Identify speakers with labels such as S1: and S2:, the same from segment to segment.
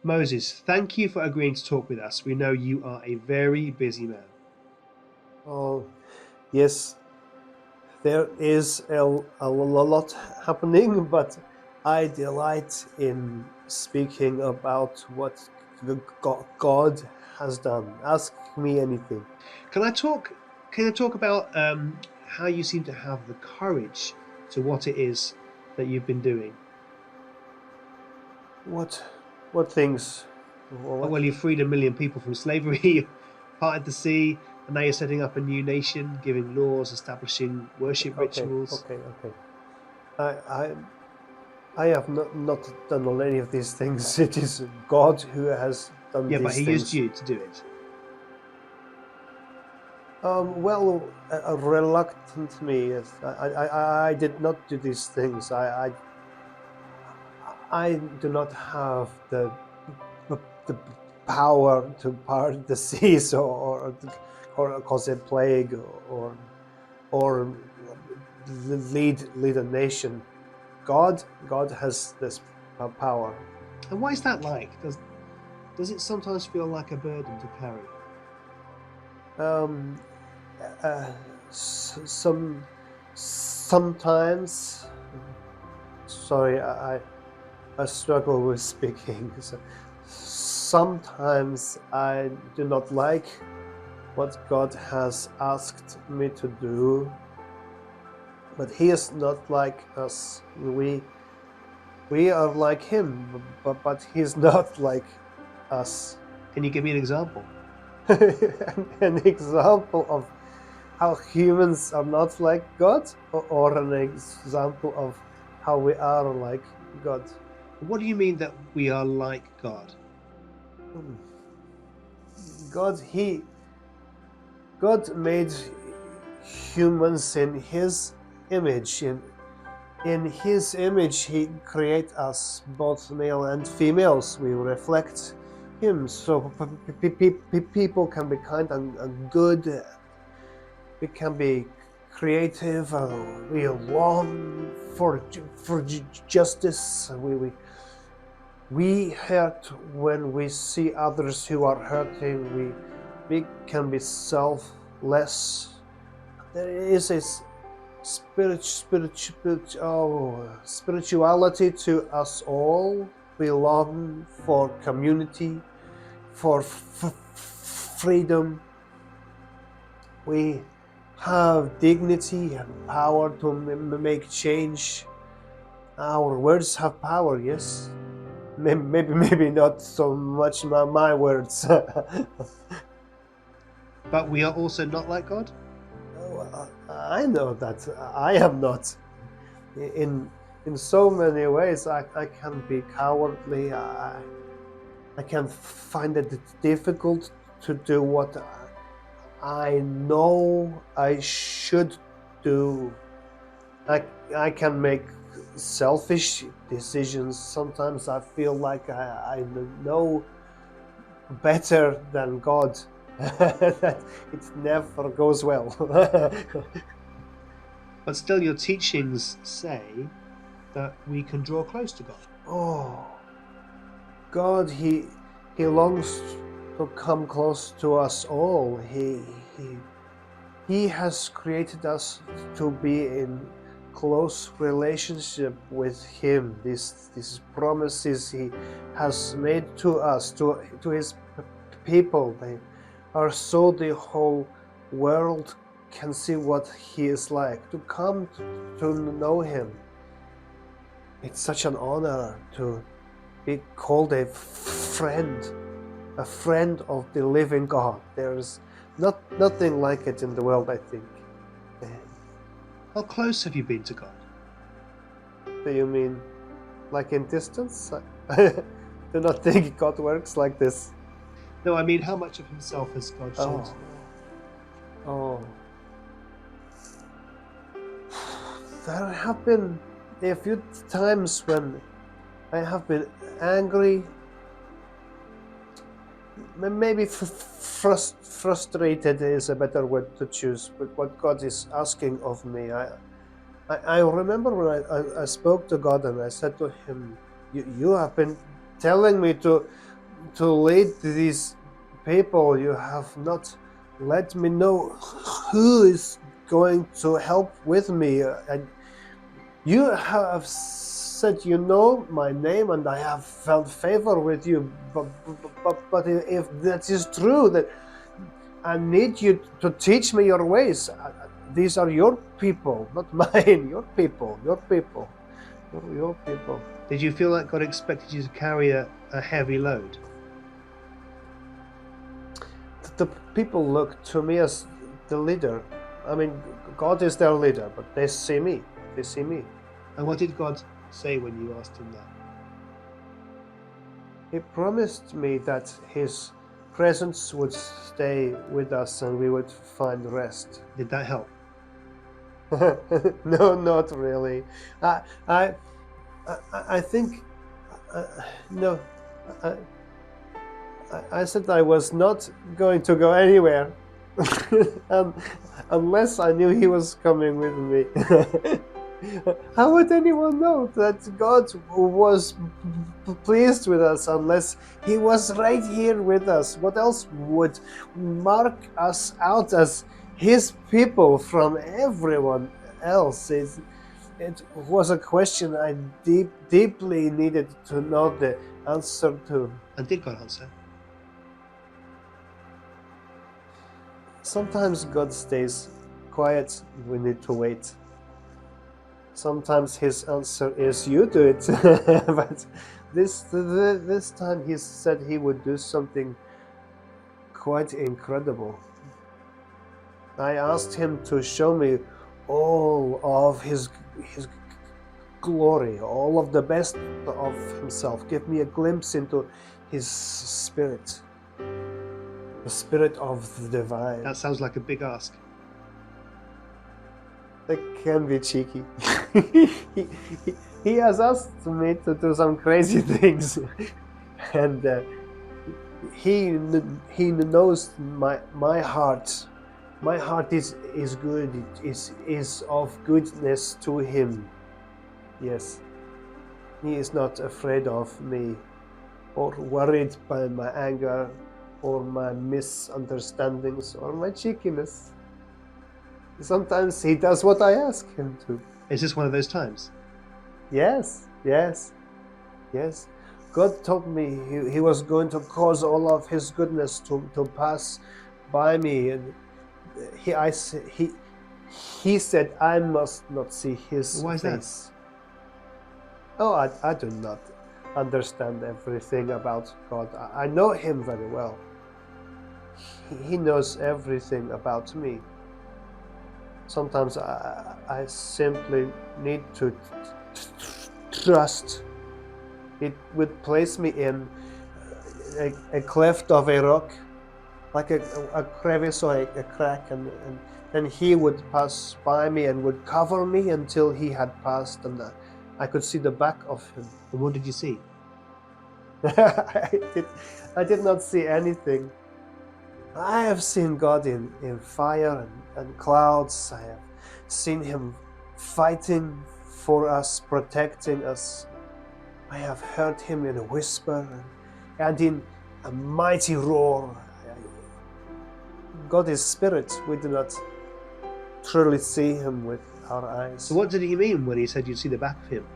S1: Moses, thank you for agreeing to talk with us. We know you are a very busy man.
S2: Oh, yes, there is a lot happening, but I delight in speaking about what God has done. Ask me anything.
S1: Can I talk? Can I talk about how you seem to have the courage to what it is that you've been doing?
S2: What what things? What?
S1: Well, you freed 1 million people from slavery, you parted the sea, and now you're setting up a new nation, giving laws, establishing worship
S2: Okay,
S1: rituals.
S2: okay, okay. I I I have not done all any of these things. It is God who has done
S1: Yeah, but
S2: these
S1: he used
S2: things.
S1: you to do it.
S2: Well, reluctant me. Yes. I did not do these things. I do not have the power to part the seas or cause a plague or lead a nation. God has this power.
S1: And why is that like? Does it sometimes feel like a burden to carry?
S2: Um, uh, sometimes. Sorry, I struggle with speaking. So sometimes I do not like what God has asked me to do, but He is not like us. We are like Him, but He's not like us.
S1: Can you give me an example?
S2: An example of how humans are not like God, or an example of how we are like God.
S1: What do you mean that we are like God?
S2: Hmm. God, God made humans in His image. In His image, He created us, both male and females. We reflect Him, so people can be kind and good. We can be creative. We long for justice. We hurt when we see others who are hurting. We can be selfless. There is a spirituality to us all. We long for community, for freedom. We have dignity and power to make change. Our words have power, yes. Maybe not so much my words.
S1: But we are also not like God?
S2: I know that I am not. In so many ways, I can be cowardly. I can find it difficult to do what I know I should do. I can make selfish decisions. Sometimes I feel like I know better than God. That it never goes well.
S1: But still, your teachings say that we can draw close to God.
S2: Oh, God, He longs to come close to us all. He has created us to be in close relationship with Him. These promises He has made to us, to His people, they are so the whole world can see what He is like, to come to know Him. It's such an honor to be called a friend of the living God. There's nothing like it in the world, I think.
S1: How close have you been to God?
S2: Do you mean like in distance? I do not think God works like this.
S1: No, I mean, how much of himself has God shown to
S2: Oh,
S1: you?
S2: oh. There have been a few times when I have been angry, maybe frustrated is a better word to choose, but what God is asking of me. I remember when I spoke to God and I said to Him, you have been telling me to lead these people. You have not let me know who is going to help with me. And you have said you know my name and I have found favor with you. But if that is true, that I need you to teach me your ways. These are your people, not mine. Your people, your people, your people.
S1: Did you feel like God expected you to carry a heavy load?
S2: The people look to me as the leader. I mean, God is their leader, but they see me. They see me.
S1: And what did God say when you asked him that?
S2: He promised me that His presence would stay with us and we would find rest.
S1: Did that help?
S2: No, not really. I think no. I said I was not going to go anywhere unless I knew He was coming with me. How would anyone know that God was pleased with us unless He was right here with us? What else would mark us out as His people from everyone else? It was a question I deeply needed to know the answer to.
S1: And did God answer?
S2: Sometimes God stays quiet, we need to wait. Sometimes His answer is, you do it. But this time He said He would do something quite incredible. I asked Him to show me all of His glory, all of the best of Himself. Give me a glimpse into His Spirit, the Spirit of the divine.
S1: That sounds like a big ask.
S2: That can be cheeky. He has asked me to do some crazy things, and he knows my heart. My heart is good. It is of goodness to Him. Yes, He is not afraid of me, or worried by my anger, or my misunderstandings, or my cheekiness. Sometimes He does what I ask Him to.
S1: Is this one of those times?
S2: Yes. God told me He was going to cause all of His goodness to pass by me, and He said I must not see His
S1: Why is
S2: face. Oh, I do not understand everything about God. I know Him very well. He knows everything about me. Sometimes I simply need to trust. It would place me in a cleft of a rock, like a crevice or a crack, and then He would pass by me and would cover me until He had passed, and I could see the back of Him.
S1: And what did you see?
S2: I did not see anything. I have seen God in fire and clouds. I have seen Him fighting for us, protecting us. I have heard Him in a whisper and in a mighty roar. God is spirit. We do not truly see Him with our eyes.
S1: So what did He mean when He said you'd see the back of Him?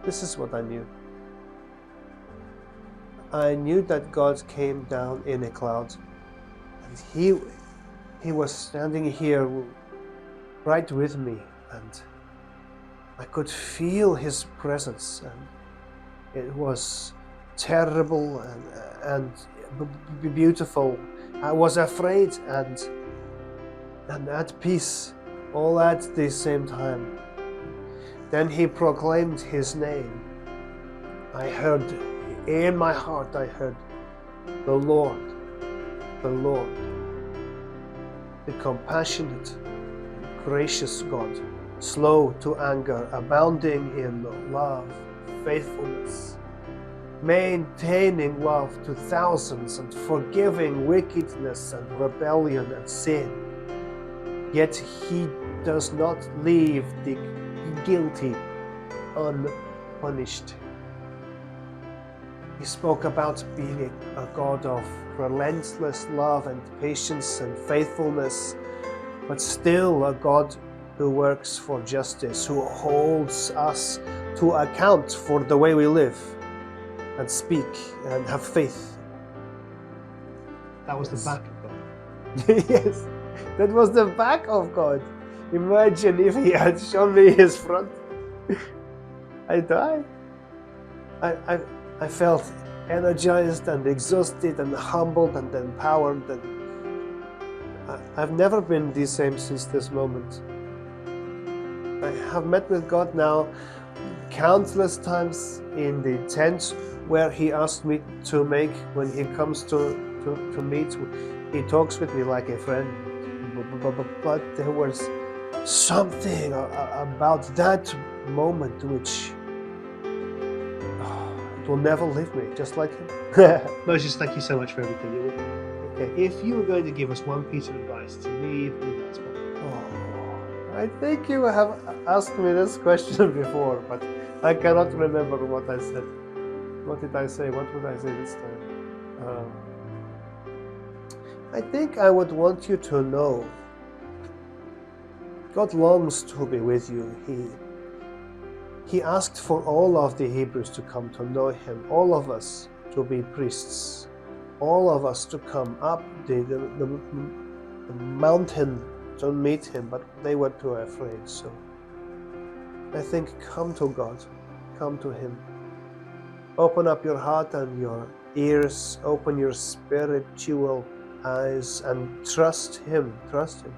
S2: This is what I knew. I knew that God came down in a cloud, and He was standing here right with me, and I could feel His presence, and it was terrible and beautiful. I was afraid and at peace, all at the same time. Then He proclaimed His name. I heard in my heart, I heard the Lord, the compassionate, gracious God, slow to anger, abounding in love, faithfulness, maintaining love to thousands, and forgiving wickedness and rebellion and sin. Yet He does not leave the guilty punished. He spoke about being a God of relentless love and patience and faithfulness, but still a God who works for justice, who holds us to account for the way we live and speak and have faith.
S1: That was
S2: Yes.
S1: the back of God.
S2: Yes, that was the back of God. Imagine if he had shown me his front. I died. I felt energized and exhausted and humbled and empowered, and I've never been the same since this moment. I have met with God now countless times in the tent where he asked me to make. When he comes to meet, he talks with me like a friend, but there was something about that moment which it will never leave me, just like him.
S1: Moses, thank you so much for everything. Okay, if you were going to give us one piece of advice to leave with that spot.
S2: I think you have asked me this question before, but I cannot remember what I said. What did I say? What would I say this time? I think I would want you to know God longs to be with you. He asked for all of the Hebrews to come to know him, all of us to be priests, all of us to come up the mountain to meet him, but they were too afraid. So I think come to God, come to him. Open up your heart and your ears, open your spiritual eyes and trust him, trust him.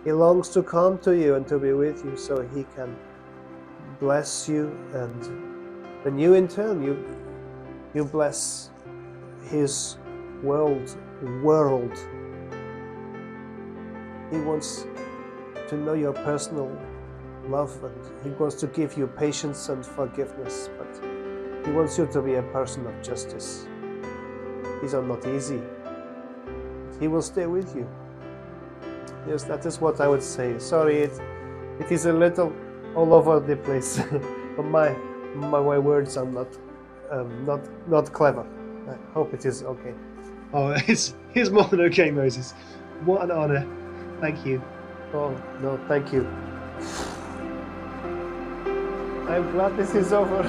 S2: He longs to come to you and to be with you so he can bless you, and you in turn, you bless his world. He wants to know your personal love, and he wants to give you patience and forgiveness, but he wants you to be a person of justice. These are not easy. He will stay with you. Yes, that is what I would say. Sorry, it is a little all over the place. But my words are not clever. I hope it is okay.
S1: Oh, it's more than okay, Moses. What an honor. Thank you.
S2: Oh no, thank you. I'm glad this is over.